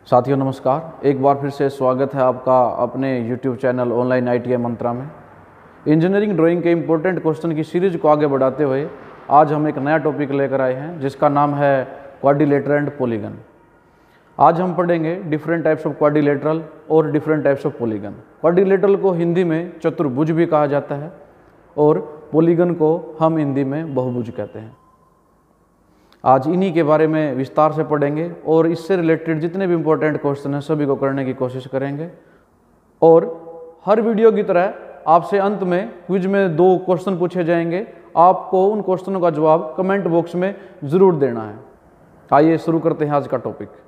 साथियों नमस्कार। एक बार फिर से स्वागत है आपका अपने YouTube चैनल ऑनलाइन ITI मंत्रा में। इंजीनियरिंग ड्राइंग के इम्पोर्टेंट क्वेश्चन की सीरीज को आगे बढ़ाते हुए आज हम एक नया टॉपिक लेकर आए हैं जिसका नाम है क्वाड्रिलेटरल एंड पॉलीगन। आज हम पढ़ेंगे डिफरेंट टाइप्स ऑफ क्वाड्रिलेटरल और different types of polygon. Quadrilateral को हिंदी में चतुर्भुज भी कहा जाता है और पॉलीगन को हम हिंदी में बहुभुज कहते हैं। आज इन्हीं के बारे में विस्तार से पढ़ेंगे और इससे रिलेटेड जितने भी इम्पोर्टेंट क्वेश्चन हैं सभी को करने की कोशिश करेंगे। और हर वीडियो की तरह आपसे अंत में क्विज में 2 क्वेश्चन पूछे जाएंगे। आपको उन क्वेश्चनों का जवाब कमेंट बॉक्स में ज़रूर देना है। आइए शुरू करते हैं आज का टॉपिक।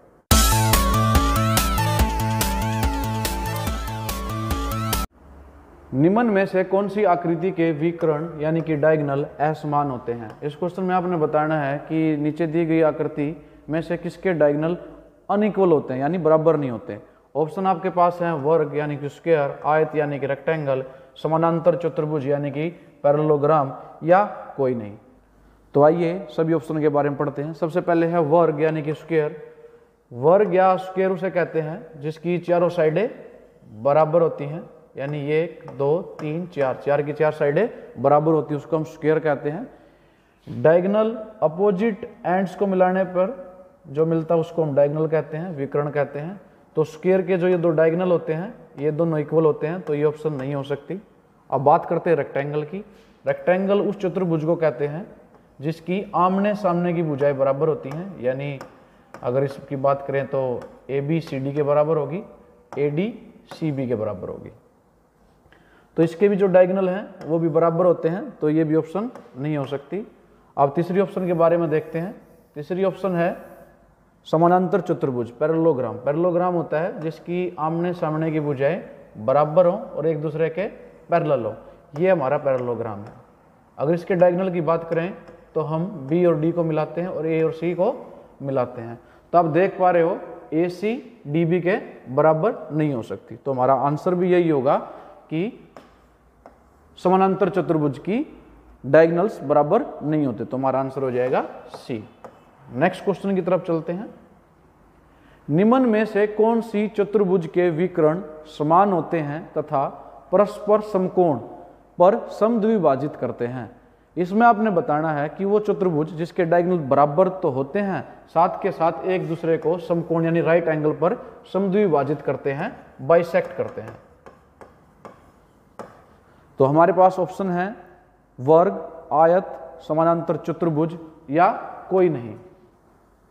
निम्न में से कौन सी आकृति के विकर्ण यानी कि डायगोनल असमान होते हैं। इस क्वेश्चन में आपने बताना है कि नीचे दी गई आकृति में से किसके डायगोनल अनइक्वल होते हैं यानी बराबर नहीं होते। ऑप्शन आपके पास हैं वर्ग यानी कि स्क्वायर, आयत यानी कि रेक्टेंगल, समानांतर चतुर्भुज यानी कि पैरेललोग्राम या कोई नहीं। तो आइए सभी ऑप्शन के बारे में पढ़ते हैं। सबसे पहले है वर्ग यानी कि स्क्वायर। वर्ग या स्क्वायर उसे कहते हैं जिसकी चारों साइडें बराबर होती हैं, यानी ये 1 2 3 4 4 की 4 साइडें बराबर होती है, उसको हम स्क्वायर कहते हैं। डायगोनल अपोजिट एंड्स को मिलाने पर जो मिलता है उसको हम डायगोनल कहते हैं, विकर्ण कहते हैं। तो स्क्वायर के जो ये 2 डायगोनल होते हैं ये दोनों इक्वल होते हैं, तो ये ऑप्शन नहीं हो सकती। अब बात करते हैं रेक्टेंगल की। रेक्टेंगल उस चतुर्भुज को कहते हैं जिसकी आमने सामने की भुजाएं बराबर होती हैं, यानी अगर इसकी बात करें तो ABCD के बराबर होगी, AD CB के बराबर होगी। तो इसके भी जो डायगोनल हैं वो भी बराबर होते हैं, तो ये भी ऑप्शन नहीं हो सकती। अब तीसरी ऑप्शन के बारे में देखते हैं। तीसरी ऑप्शन है समानांतर चतुर्भुज, पैरेललोग्राम। पैरेललोग्राम होता है जिसकी आमने सामने की भुजाएं बराबर हों और एक दूसरे के पैरेलल हो, ये हमारा पैरेललोग्राम है। अगर इसके डायगोनल की बात करें तो हम B और D को मिलाते हैं और A और C को मिलाते हैं। तो आप देख पा रहे हो AC DB के बराबर नहीं हो सकती। तो हमारा आंसर भी यही होगा कि समानांतर चतुर्भुज की डायगोनल्स बराबर नहीं होते, तो हमारा आंसर हो जाएगा C। नेक्स्ट क्वेश्चन की तरफ चलते हैं। निम्न में से कौन सी चतुर्भुज के विकर्ण समान होते हैं तथा परस्पर समकोण पर समद्विभाजित करते हैं। इसमें आपने बताना है कि वो चतुर्भुज जिसके डायगोनल बराबर तो होते हैं, साथ के साथ एक दूसरे को समकोण यानी राइट एंगल पर समद्विभाजित करते हैं, बाइसेक्ट करते हैं। तो हमारे पास ऑप्शन है वर्ग, आयत, समानांतर चतुर्भुज या कोई नहीं।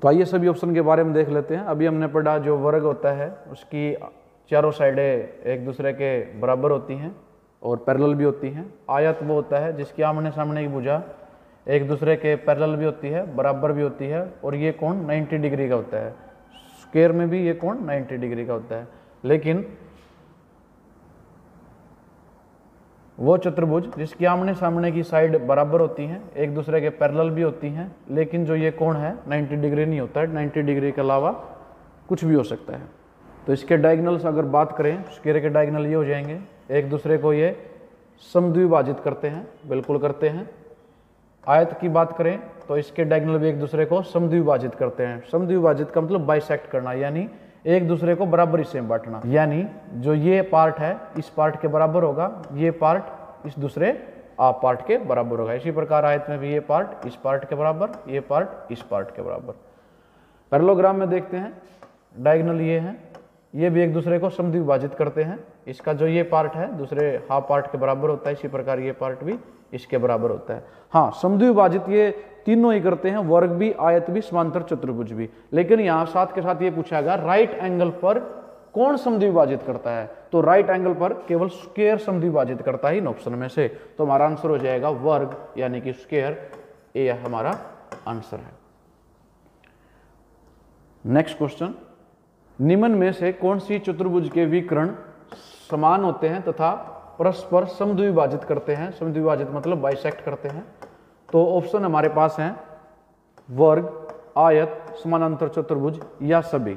तो आइए सभी ऑप्शन के बारे में देख लेते हैं। अभी हमने पढ़ा जो वर्ग होता है उसकी चारों साइडें एक दूसरे के बराबर होती हैं और पैरेलल भी होती हैं। आयत वो होता है जिसकी आमने सामने की भुजा एक दूसरे के पैरेलल भी होती है, बराबर भी होती है, और ये कोण 90 डिग्री का होता है। स्क्वायर में भी ये कोण 90 डिग्री का होता है। लेकिन वो चतुर्भुज जिसकी आमने सामने की साइड बराबर होती हैं, एक दूसरे के पैरेलल भी होती हैं, लेकिन जो ये कोण है 90 डिग्री नहीं होता है, 90 डिग्री के अलावा कुछ भी हो सकता है। तो इसके डायगोनल्स अगर बात करें, स्क्वायर के डायगोनल ये हो जाएंगे, एक दूसरे को ये समद्विभाजित करते हैं, बिल्कुल करते हैं। आयत की बात करें तो इसके डायगोनल भी एक दूसरे को समद्विभाजित करते हैं। समद्विभाजित का मतलब बाइसेक्ट करना, यानी एक दूसरे को बराबर हिस्से में बांटना, यानी जो ये पार्ट है इस पार्ट के बराबर होगा, ये पार्ट इस दूसरे पार्ट के बराबर होगा। इसी प्रकार आयत में भी ये पार्ट इस पार्ट के बराबर, ये पार्ट इस पार्ट के बराबर। पैरेललोग्राम में देखते हैं डायगोनल ये हैं, ये भी एक दूसरे को समद्विभाजित करते हैं। इसका जो ये पार्ट है दूसरे हाफ पार्ट के बराबर होता है, इसी प्रकार ये पार्ट भी इसके बराबर होता है। हाँ, समद्विभाजित ये तीनों ही करते हैं, वर्ग भी, आयत भी, समांतर चतुर्भुज भी। लेकिन यहाँ साथ के साथ ये पूछा गया राइट एंगल पर कौन समद्विभाजित करता है, तो राइट एंगल पर केवल स्क्वायर समद्विभाजित करता है इन ऑप्शन में से। तो हमारा आंसर हो जाएगा वर्ग यानी कि स्क्वायर, ये हमारा आंसर है। नेक्स्ट क्वेश्चन, निम्न में से कौन सी चतुर्भुज के विकर्ण समान होते हैं तथा परस्पर समद्विभाजित करते हैं। समद्विभाजित मतलब बाइसेक्ट करते हैं। तो ऑप्शन हमारे पास हैं वर्ग, आयत, समानांतर चतुर्भुज या सभी।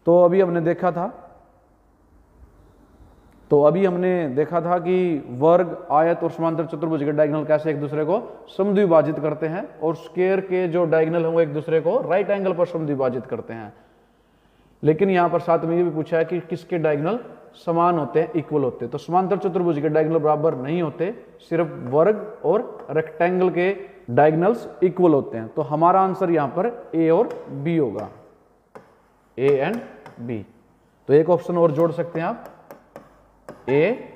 तो अभी हमने देखा था कि वर्ग, आयत और समांतर चतुर्भुज के डायगोनल कैसे एक दूसरे को समद्विभाजित करते हैं, और स्क्वायर के जो डायगोनल हैं वो एक दूसरे को राइट एंगल पर समद्विभाजित करते हैं। लेकिन यहाँ पर साथ में ये भी पूछा है कि किसके डायगोनल समान होते हैं, इक्वल होते हैं। तो समांतर चतुर्भुज के डायगोनल बराबर नहीं होते, सिर्फ वर्ग और रेक्टेंगल के डायगोनल्स इक्वल होते हैं। तो हमारा आंसर यहाँ पर ए और बी होगा, ए एंड बी। तो एक ऑप्शन और जोड़ सकते हैं आप, ए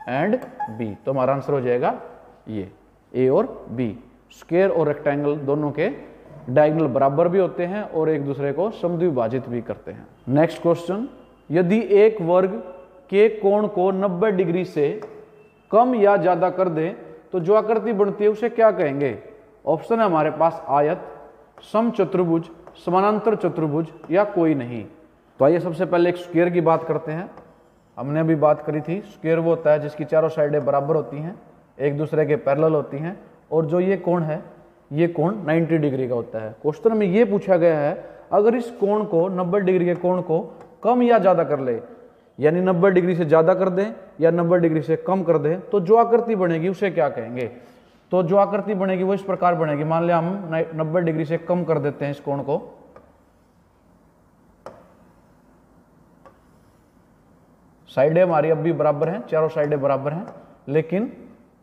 एंड बी। तो हमारा आंसर हो जाएगा ये, ए और बी। स्क्वायर और रेक्टेंगल दोनों के डायगोनल बराबर भी होते हैं और एक दूसरे को समद्विभाजित भी करते हैं। नेक्स्ट क्वेश्चन, यदि एक वर्ग के कोण को 90 डिग्री से कम या ज्यादा कर दें तो जो आकृति बनती है उसे क्या कहेंगे? ऑप्शन है हमारे पास आयत, समचतुर्भुज, समानांतर चतुर्भुज या कोई नहीं। तो आइए सबसे पहले एक स्क्वायर की बात करते हैं। हमने अभी बात करी थी, स्क्वायर वो होता है जिसकी चारों साइडें बराबर होती हैं, एक दूसरे के पैरेलल होती हैं, और जो ये कोण है ये कोण 90 डिग्री का होता है। क्वेश्चन में ये पूछा गया है अगर इस कोण को 90 डिग्री के कोण को कम या ज्यादा कर ले, यानी 90 डिग्री से ज्यादा कर दें या 90 डिग्री से कम कर दें, तो जो आकृति बनेगी उसे क्या कहेंगे? तो जो आकृति बनेगी वो इस प्रकार बनेगी। मान लिया हम 90 डिग्री से कम कर देते हैं इस कोण को, साइडें हमारी अब भी बराबर हैं, चारों साइडें बराबर हैं, लेकिन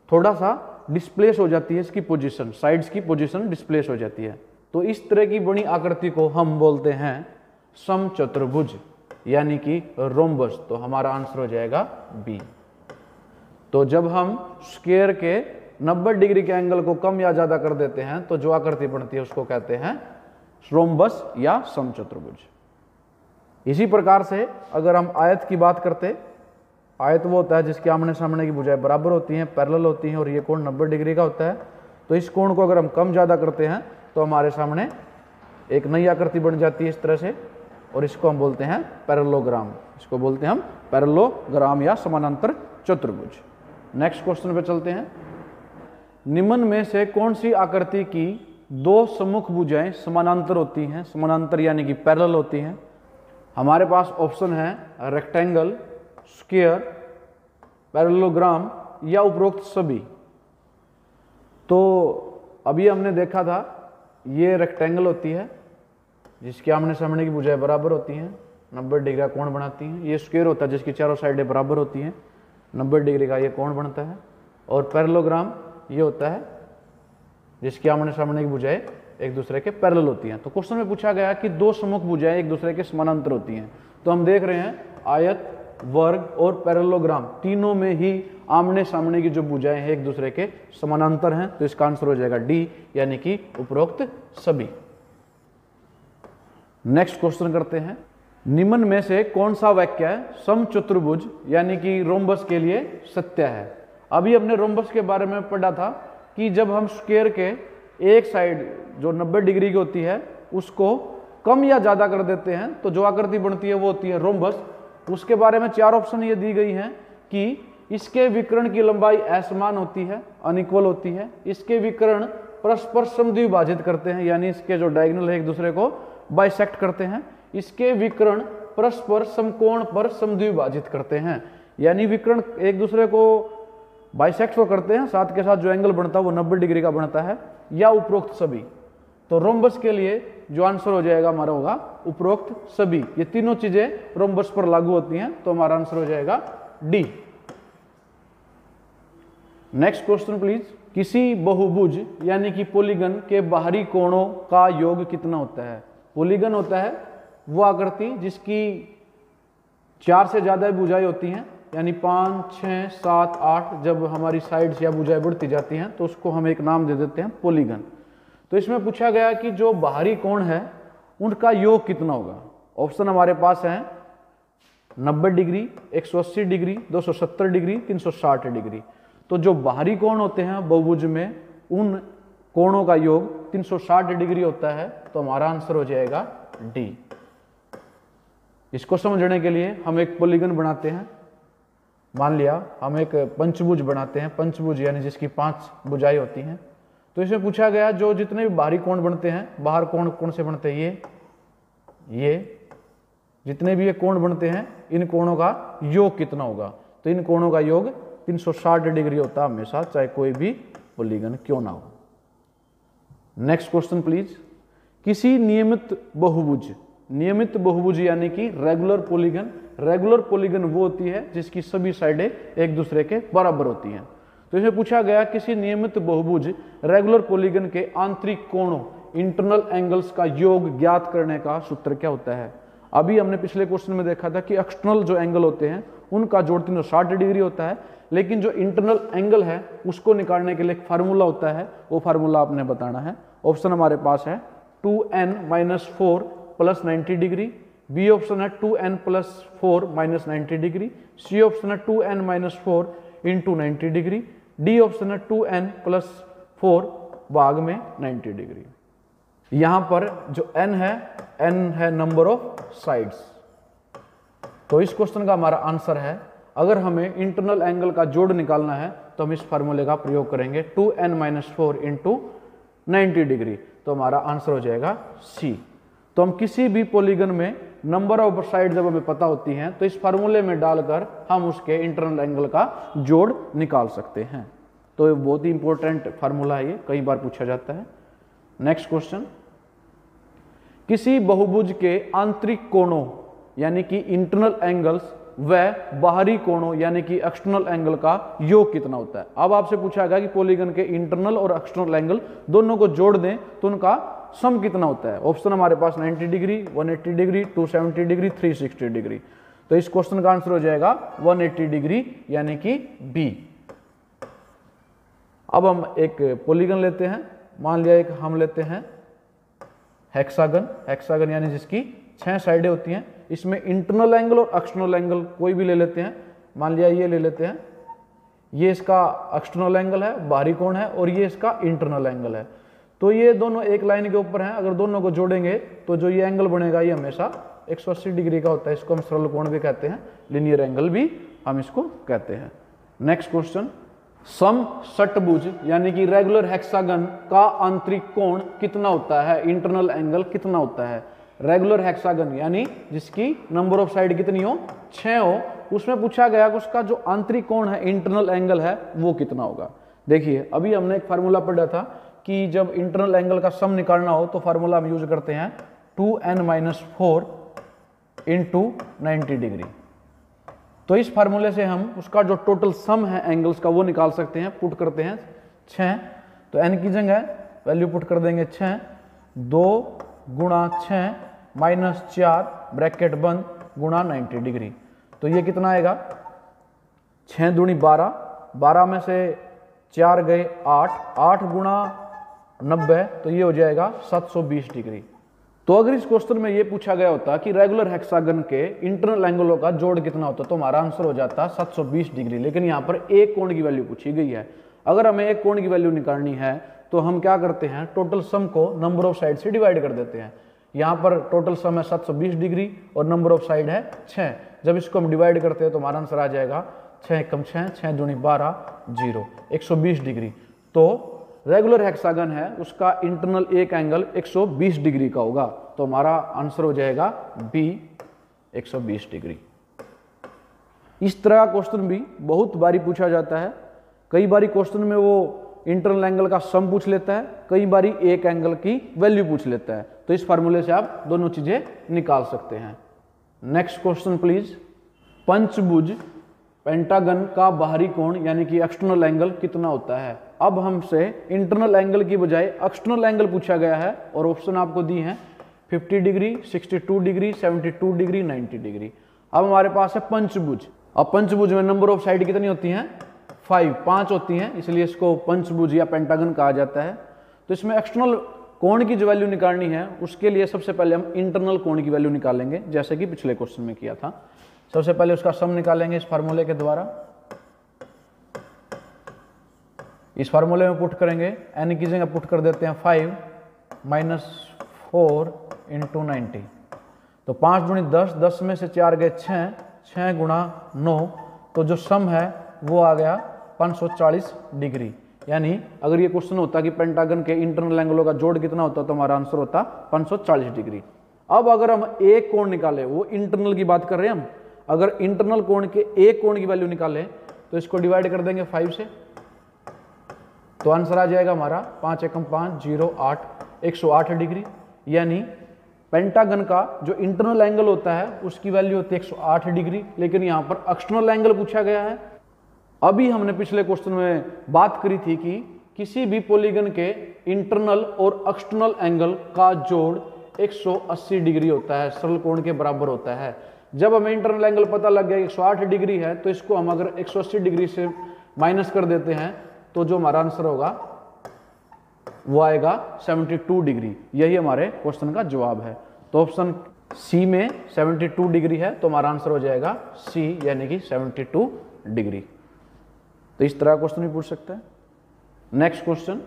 थोड़ा सा डिस्प्लेस हो जाती है इसकी पोजीशन, साइड्स की पोजीशन डिस्प्लेस हो जाती है। तो इस तरह की बनी आकृति को हम बोलते हैं समचतुर्भुज, यानी कि रोम्बस। तो हमारा आंसर हो जाएगा बी। तो जब हम स्क्वायर के 90 डिग्री के एंगल को कम या ज्यादा कर देते हैं तो जो आकृति बनती है उसको कहते हैं रोम्बस या समचतुर्भुज। इसी प्रकार से अगर हम आयत की बात करते, आयत वो होता है जिसके आमने सामने की भुजाएं बराबर होती हैं, पैरेलल होती हैं, और ये कोण 90 डिग्री का होता है। तो इस कोण को अगर हम कम ज्यादा करते हैं तो हमारे सामने एक नई आकृति बन जाती है इस तरह से, और इसको हम बोलते हैं पैरेललोग्राम। इसको बोलते हैं हम पैरेललोग्राम या समानांतर चतुर्भुज। नेक्स्ट क्वेश्चन पे चलते हैं। निम्न में से कौन सी आकृति की दो सम्मुख भुजाएं समानांतर होती हैं? समानांतर यानी कि पैरेलल होती हैं। हमारे पास ऑप्शन है रेक्टेंगल, स्क्वायर, पैरेललोग्राम या उपरोक्त सभी। तो अभी हमने देखा था ये रेक्टेंगल होती है जिसके आमने सामने की भुजाएं बराबर होती हैं, 90 डिग्री का कोण बनाती हैं। ये स्क्वायर होता है जिसकी चारों साइडें बराबर होती हैं, 90 डिग्री का ये कोण बनता है। और पैरेललोग्राम ये होता है जिसके आमने सामने की भुजाएं एक दूसरे के पैरेलल होती हैं। तो क्वेश्चन में पूछा गया कि दो सम्मुख भुजाएं एक दूसरे के समानांतर होती हैं। तो हम देख रहे हैं आयत, वर्ग और पैरेललोग्राम तीनों में ही आमने सामने की जो भुजाएं हैं एक दूसरे के समानांतर हैं। तो इसका आंसर हो जाएगा डी, यानी कि उपरोक्त सभी। नेक्स्ट क्वेश्चन करते हैं। निम्न में से कौन सा वाक्य समचतुर्भुज यानी कि रोम्बस के लिए सत्य है? अभी हमने रोम्बस के बारे में पढ़ा था कि जब हम स्क्वायर के एक साइड जो 90 डिग्री की होती है उसको कम या ज्यादा कर देते हैं तो जो आकृति बनती है वो होती है रोम्बस। उसके बारे में चार ऑप्शन ये दी गई हैं कि इसके विकर्ण की लंबाई असमान होती है, अनइक्वल होती है, इसके विकर्ण परस्पर समद्विभाजित करते हैं यानी इसके जो डायगोनल है एक दूसरे को बाइसेक्ट करते हैं, इसके विकर्ण परस्पर समकोण पर समद्विभाजित करते हैं यानी विकर्ण एक दूसरे को बाइसेक्ट तो करते हैं, साथ के साथ जो एंगल बनता है वो 90 डिग्री का बनता है, या उपरोक्त सभी। तो रोम्बस के लिए जो आंसर हो जाएगा हमारा होगा उपरोक्त सभी। ये तीनों चीजें रोम्बस पर लागू होती हैं, तो हमारा आंसर हो जाएगा डी। Next question please. किसी बहुभुज यानी कि पॉलीगन के बाहरी कोणों का योग कितना होता है? पॉलीगन होता है वो आकृति जिसकी 4 से ज्यादा भुजाएं होती हैं, यानी 5, 6, 7, 8 जब हमारी साइड्स या भुजाएं बढ़ती जाती हैं तो उसको हम एक नाम दे देते हैं पॉलीगन। तो इसमें पूछा गया कि जो बाहरी कोण है उनका योग कितना होगा। ऑप्शन हमारे पास है 90 डिग्री, 180 डिग्री, 270 डिग्री, 360 डिग्री। तो जो बाहरी कोण होते हैं बहुभुज में उन कोणों का योग 360 डिग्री होता है। तो हमारा आंसर हो जाएगा डी। इसको समझने के लिए हम एक पॉलीगन बनाते हैं। मान लिया हम एक पंचभुज बनाते हैं, पंचभुज यानी जिसकी 5 भुजाएं होती हैं। तो इसमें पूछा गया जो जितने भी बाहरी कोण बनते हैं, बाहर कोण कौन से बनते हैं? ये जितने भी ये कोण बनते हैं इन कोणों का योग कितना होगा? तो इन कोणों का योग 360 डिग्री होता है हमेशा, चाहे कोई भी पॉलीगन क्यों ना हो। Next question please. किसी नियमित बहुभुज, नियमित बहुभुज यानी कि रेगुलर पॉलीगन। रेगुलर पॉलीगन वो होती है जिसकी सभी साइडें एक दूसरे के बराबर होती हैं। तो इसमें पूछा गया किसी नियमित बहुभुज रेगुलर पॉलीगन के आंतरिक कोणों इंटरनल एंगल्स का योग ज्ञात करने का सूत्र क्या होता है। अभी हमने पिछले क्वेश्चन में देखा था कि एक्सटर्नल जो एंगल होते हैं उनका जोड़ 360 डिग्री होता है, लेकिन जो इंटरनल एंगल है उसको निकालने के लिए एक फार्मूला होता है, वो फार्मूला आपने बताना है। ऑप्शन हमारे पास है 2n-4 + 90 डिग्री, बी ऑप्शन है 2n+4 - 90 डिग्री, सी ऑप्शन है 2n-4 × 90 डिग्री, डी ऑप्शन है 2n+4 भाग में 90 डिग्री। यहां पर जो n है नंबर ऑफ साइड्स। तो इस क्वेश्चन का हमारा आंसर है, अगर हमें इंटरनल एंगल का जोड़ निकालना है तो हम इस फार्मूले का प्रयोग करेंगे 2n-4 × 90 डिग्री। तो हमारा आंसर हो जाएगा सी। तो हम किसी भी पॉलीगन में नंबर ऑफ साइड जब हमें पता होती हैं तो इस फार्मूले में डालकर हम उसके इंटरनल एंगल का जोड़ निकाल सकते हैं। तो ये बहुत ही इंपॉर्टेंट फार्मूला है, ये कई बार पूछा जाता है। नेक्स्ट क्वेश्चन, किसी बहुभुज के आंतरिक कोणों यानी कि इंटरनल एंगल्स व बाहरी कोणों यानी कि एक्सटर्नल एंगल का योग कितना होता है। अब आपसे पूछा गया कि पॉलीगन के इंटरनल और एक्सटर्नल एंगल दोनों को जोड़ दें तो उनका सम कितना होता है। ऑप्शन हमारे पास 90 डिग्री, 180 डिग्री, 270 डिग्री, 360 डिग्री। तो इस क्वेश्चन का आंसर हो जाएगा 180 डिग्री यानी कि बी। अब हम एक पॉलीगन लेते हैं, मान लिया एक हम लेते हैं हेक्सागन। हेक्सागन यानी जिसकी 6 साइडें होती हैं। इसमें इंटरनल एंगल और एक्सटर्नल एंगल कोई भी ले लेते हैं। मान लिया ये ले लेते हैं, ये इसका एक्सटर्नल एंगल है, बाहरी कोण है, और ये इसका इंटरनल एंगल है। तो ये दोनों एक लाइन के ऊपर हैं, अगर दोनों को जोड़ेंगे तो जो ये एंगल बनेगा ये हमेशा 180 डिग्री का होता है। इसको हम सरल कोण भी कहते हैं, लीनियर एंगल भी हम इसको कहते हैं। नेक्स्ट क्वेश्चन, सम षटभुज यानी कि रेगुलर हेक्सागन का आंतरिक कोण कितना होता है, इंटरनल एंगल कितना होता है। रेगुलर हेक्सागन यानी जिसकी नंबर ऑफ साइड कितनी हो, 6 हो, उसमें पूछा गया कि उसका जो आंतरिक कोण है, इंटरनल एंगल है, वो कितना होगा। देखिए अभी हमने एक फार्मूला पढ़ा था कि जब इंटरनल एंगल का सम निकालना हो तो फार्मूला हम यूज करते हैं 2n-4 × 90 डिग्री। तो इस फार्मूले से हम उसका जो टोटल सम है एंगल्स का वो निकाल सकते हैं। पुट करते हैं 6, तो n की जगह वैल्यू पुट कर देंगे 6, 2 × 6 - 4 ब्रैकेट बंद गुणा 90 डिग्री। तो ये कितना आएगा, 6 दूनी 12, 12 में से 4 गए 8, 8 × 90 तो ये हो जाएगा 720 डिग्री। तो अगर इस क्वेश्चन में ये पूछा गया होता कि रेगुलर हेक्सागन के इंटरनल एंगलों का जोड़ कितना होता तो हमारा आंसर हो जाता 720 डिग्री। लेकिन यहाँ पर एक कोण की वैल्यू पूछी गई है। अगर हमें एक कोण की वैल्यू निकालनी है तो हम क्या करते हैं, टोटल सम को नंबर ऑफ साइड से डिवाइड कर देते हैं। यहाँ पर टोटल सम है 720 डिग्री और नंबर ऑफ साइड है 6। जब इसको हम डिवाइड करते हैं तो हमारा आंसर आ जाएगा 6 × 6, 6 दूनी 12, 0, 120 डिग्री। तो रेगुलर हेक्सागन है उसका इंटरनल एक एंगल 120 डिग्री का होगा। तो हमारा आंसर हो जाएगा बी, 120 डिग्री। इस तरह का क्वेश्चन भी बहुत बारी पूछा जाता है। कई बारी क्वेश्चन में वो इंटरनल एंगल का सम पूछ लेता है, कई बारी एक एंगल की वैल्यू पूछ लेता है। तो इस फार्मूले से आप दोनों चीजें निकाल सकते हैं। नेक्स्ट क्वेश्चन प्लीज, पंचभुज पेंटागन का बाहरी कोण यानी कि एक्सटर्नल एंगल कितना होता है। अब हमसे इंटरनल एंगल की बजाय एक्सटर्नल एंगल पूछा गया है और ऑप्शन आपको दी हैं 50 डिग्री, 62 डिग्री, 72 डिग्री, 90 डिग्री। अब हमारे पास है पंचभुज। अब पंचभुज में नंबर ऑफ साइड कितनी होती हैं, 5 होती हैं, इसलिए इसको पंचभुज या पेंटागन कहा जाता है। तो इसमें एक्सटर्नल कोण की जो वैल्यू निकालनी है उसके लिए सबसे पहले हम इंटरनल कोण की वैल्यू निकालेंगे, जैसे कि पिछले क्वेश्चन में किया था। सबसे पहले उसका सम निकालेंगे इस फार्मूले के द्वारा। इस फार्मूले में पुट करेंगे, n की जगह पुट कर देते हैं 5 - 4 × 90। तो 5 दूनी 10, 10 में से 4 गए 6, 6 × 9, तो जो सम है वो आ गया 540 डिग्री। यानी अगर ये क्वेश्चन होता कि पेंटागन के इंटरनल एंगलों का जोड़ कितना होता तो हमारा आंसर होता 540 डिग्री। अब अगर हम एक कोण निकालें, वो इंटरनल की बात कर रहे हैं हम, अगर इंटरनल कोण के एक कोण की वैल्यू निकालें तो इसको डिवाइड कर देंगे 5 से, तो आंसर आ जाएगा हमारा 5 × 5 = 0, 8, 108 डिग्री। यानी पेंटागन का जो इंटरनल एंगल होता है उसकी वैल्यू होती है 108 डिग्री, लेकिन यहाँ पर एक्सटर्नल एंगल पूछा गया है। अभी हमने पिछले क्वेश्चन में बात करी थी कि किसी भी पॉलीगन के इंटरनल और एक्सटर्नल एंगल का जोड़ 180 डिग्री होता है, सरल कोण के बराबर होता है। जब हमें इंटरनल एंगल पता लग गया 108 डिग्री है, तो इसको हम अगर 180 डिग्री से माइनस कर देते हैं तो जो हमारा आंसर होगा वो आएगा 72 डिग्री। यही हमारे क्वेश्चन का जवाब है। तो ऑप्शन सी में 72 डिग्री है, तो हमारा आंसर हो जाएगा सी, यानी कि 72 डिग्री। तो इस तरह क्वेश्चन भी पूछ सकते हैं। नेक्स्ट क्वेश्चन,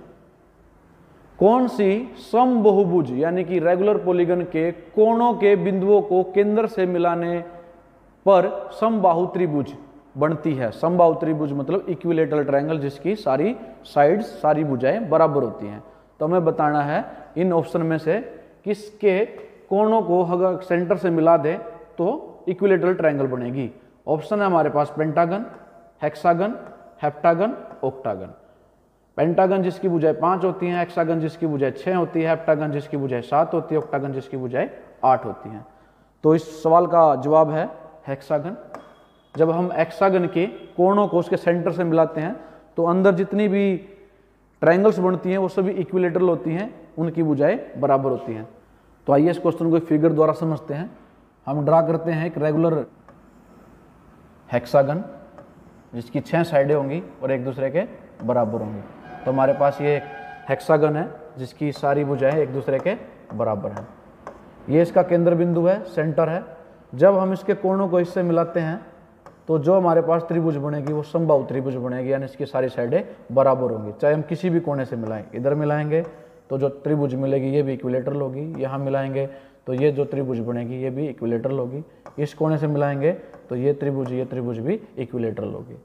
कौन सी समबाहुभुज यानी कि रेगुलर पॉलीगन के कोणों के बिंदुओं को केंद्र से मिलाने पर समबाहु त्रिभुज बनती है? समबाहु त्रिभुज मतलब इक्विलेटरल ट्रायंगल जिसकी सारी साइड्स, सारी भुजाएं बराबर होती हैं। तो हमें बताना है इन ऑप्शन में से किसके कोणों को अगर सेंटर से मिला दे तो इक्विलेटरल ट्रायंगल बनेगी। ऑप्शन है हमारे पास pentagon, hexagon, heptagon, octagon. Pentagon जिसकी भुजाएं 5 होती हैं, हेक्सागन जिसकी भुजाएं 6 होती है, हेप्टागन जिसकी भुजाएं 7 होती है, ऑक्टागन जिसकी भुजाएं 8 होती हैं। तो इस सवाल का जवाब है हेक्सागन। जब हम हेक्सागन के कोणों को उसके सेंटर से मिलाते हैं तो अंदर जितनी भी ट्रायंगल्स बनती हैं वो सभी इक्विलेटरल होती हैं, उनकी भुजाएं बराबर होती हैं। तो आइए इस क्वेश्चन को फिगर द्वारा समझते हैं। हम ड्रा करते हैं एक रेगुलर हेक्सागन जिसकी 6 साइडें होंगी और एक दूसरे के बराबर होंगी। तो हमारे पास ये हेक्सागन है जिसकी सारी भुजाएं एक दूसरे के बराबर हैं। ये इसका केंद्र बिंदु है, सेंटर है। जब हम इसके कोणों को इससे मिलाते हैं तो जो हमारे पास त्रिभुज बनेगी वो समबाहु त्रिभुज बनेगी, यानी इसकी सारी साइडें बराबर होंगी। चाहे हम किसी भी कोने से मिलाएं, इधर मिलाएंगे तो जो त्रिभुज मिलेगी ये भी इक्विलेटरल होगी, यहाँ मिलाएंगे तो ये जो त्रिभुज बनेगी ये भी इक्विलेटरल होगी, इस कोने से मिलाएंगे तो ये त्रिभुज भी इक्विलेटरल होगी।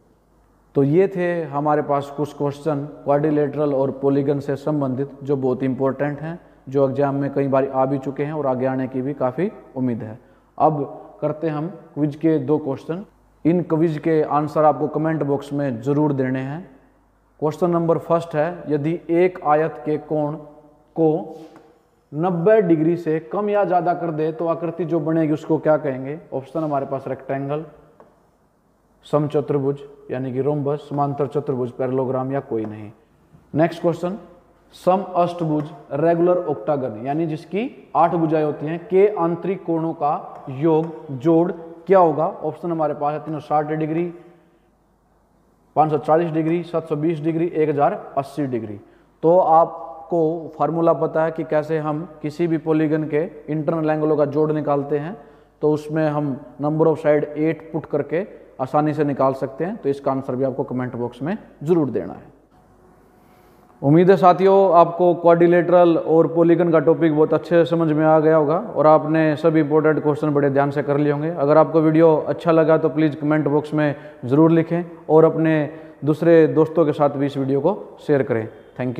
तो ये थे हमारे पास कुछ क्वेश्चन क्वाड्रिलेटरल और पॉलीगन से संबंधित जो बहुत इंपॉर्टेंट हैं, जो एग्जाम में कई बार आ भी चुके हैं और आगे आने की भी काफ़ी उम्मीद है। अब करते हम क्विज के 2 क्वेश्चन। इन क्विज के आंसर आपको कमेंट बॉक्स में ज़रूर देने हैं। क्वेश्चन नंबर फर्स्ट है, यदि एक आयत के कोण को 90 डिग्री से कम या ज़्यादा कर दे तो आकृति जो बनेगी उसको क्या कहेंगे? ऑप्शन हमारे पास रेक्टेंगल, समचतुर्भुज यानी कि रोम्बस, समांतर चतुर्भुज, पैरेललोग्राम या कोई नहीं। नेक्स्ट क्वेश्चन, सम अष्टभुज रेगुलर ऑक्टागन यानी जिसकी 8 भुजाएं होती हैं के आंतरिक कोणों का योग जोड़ क्या होगा? ऑप्शन हमारे पास है 360 डिग्री, 540 डिग्री, 720 डिग्री, 1080 डिग्री। तो आपको फार्मूला पता है कि कैसे हम किसी भी पॉलीगन के इंटरनल एंगलों का जोड़ निकालते हैं। तो उसमें हम नंबर ऑफ साइड 8 पुट करके आसानी से निकाल सकते हैं। तो इसका आंसर भी आपको कमेंट बॉक्स में ज़रूर देना है। उम्मीद है साथियों आपको क्वाड्रिलेटरल और पॉलीगन का टॉपिक बहुत अच्छे से समझ में आ गया होगा और आपने सभी इंपॉर्टेंट क्वेश्चन बड़े ध्यान से कर लिए होंगे। अगर आपको वीडियो अच्छा लगा तो प्लीज़ कमेंट बॉक्स में ज़रूर लिखें और अपने दूसरे दोस्तों के साथ भी इस वीडियो को शेयर करें। Thank you.